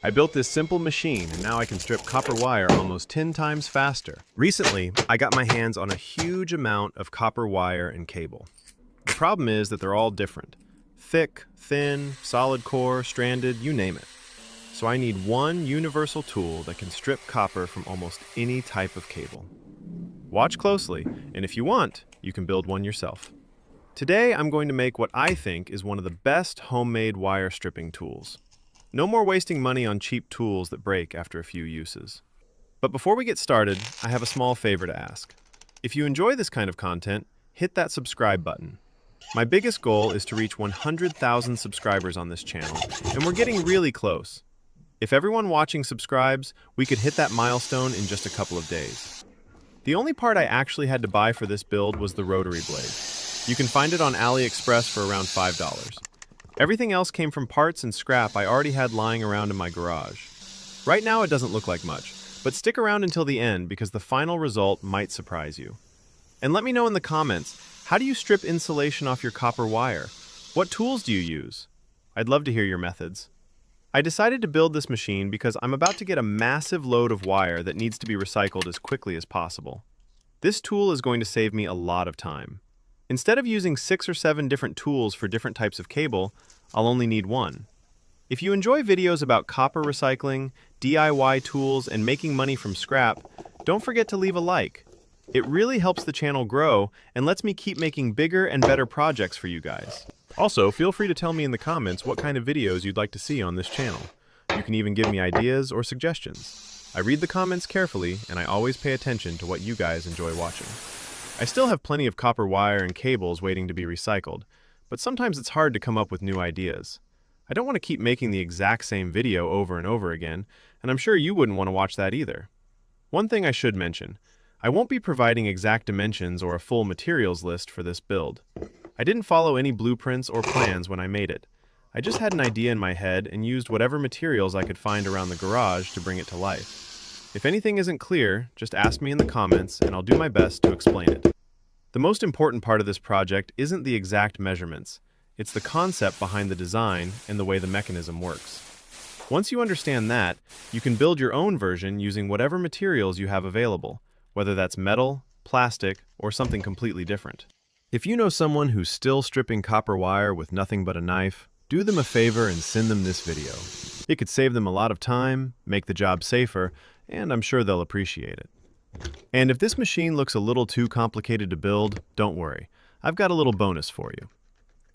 I built this simple machine and now I can strip copper wire almost 10 times faster. Recently, I got my hands on a huge amount of copper wire and cable. The problem is that they're all different. Thick, thin, solid core, stranded, you name it. So I need one universal tool that can strip copper from almost any type of cable. Watch closely, and if you want, you can build one yourself. Today, I'm going to make what I think is one of the best homemade wire stripping tools. No more wasting money on cheap tools that break after a few uses. But before we get started, I have a small favor to ask. If you enjoy this kind of content, hit that subscribe button. My biggest goal is to reach 100,000 subscribers on this channel, and we're getting really close. If everyone watching subscribes, we could hit that milestone in just a couple of days. The only part I actually had to buy for this build was the rotary blade. You can find it on AliExpress for around $5. Everything else came from parts and scrap I already had lying around in my garage. Right now it doesn't look like much, but stick around until the end because the final result might surprise you. And let me know in the comments, how do you strip insulation off your copper wire? What tools do you use? I'd love to hear your methods. I decided to build this machine because I'm about to get a massive load of wire that needs to be recycled as quickly as possible. This tool is going to save me a lot of time. Instead of using 6 or 7 different tools for different types of cable, I'll only need one. If you enjoy videos about copper recycling, DIY tools, and making money from scrap, don't forget to leave a like. It really helps the channel grow and lets me keep making bigger and better projects for you guys. Also, feel free to tell me in the comments what kind of videos you'd like to see on this channel. You can even give me ideas or suggestions. I read the comments carefully, and I always pay attention to what you guys enjoy watching. I still have plenty of copper wire and cables waiting to be recycled, but sometimes it's hard to come up with new ideas. I don't want to keep making the exact same video over and over again, and I'm sure you wouldn't want to watch that either. One thing I should mention, I won't be providing exact dimensions or a full materials list for this build. I didn't follow any blueprints or plans when I made it. I just had an idea in my head and used whatever materials I could find around the garage to bring it to life. If anything isn't clear, just ask me in the comments and I'll do my best to explain it. The most important part of this project isn't the exact measurements. It's the concept behind the design and the way the mechanism works. Once you understand that, you can build your own version using whatever materials you have available, whether that's metal, plastic, or something completely different. If you know someone who's still stripping copper wire with nothing but a knife, do them a favor and send them this video. It could save them a lot of time, make the job safer, and I'm sure they'll appreciate it. And if this machine looks a little too complicated to build, don't worry. I've got a little bonus for you.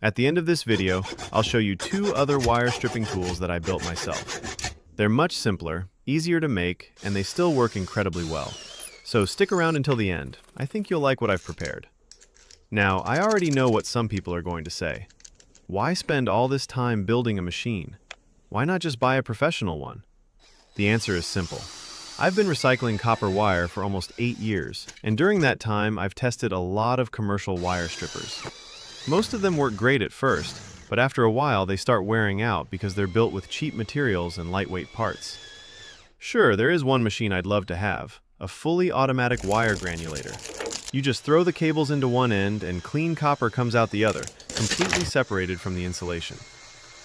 At the end of this video, I'll show you 2 other wire stripping tools that I built myself. They're much simpler, easier to make, and they still work incredibly well. So stick around until the end. I think you'll like what I've prepared. Now, I already know what some people are going to say. Why spend all this time building a machine? Why not just buy a professional one? The answer is simple. I've been recycling copper wire for almost 8 years, and during that time, I've tested a lot of commercial wire strippers. Most of them work great at first, but after a while they start wearing out because they're built with cheap materials and lightweight parts. Sure, there is one machine I'd love to have, a fully automatic wire granulator. You just throw the cables into one end and clean copper comes out the other, completely separated from the insulation.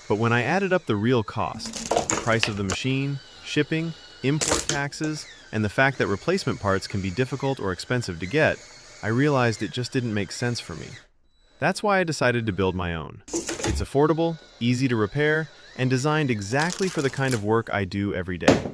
But when I added up the real cost, the price of the machine, shipping, import taxes, and the fact that replacement parts can be difficult or expensive to get, I realized it just didn't make sense for me. That's why I decided to build my own. It's affordable, easy to repair, and designed exactly for the kind of work I do every day.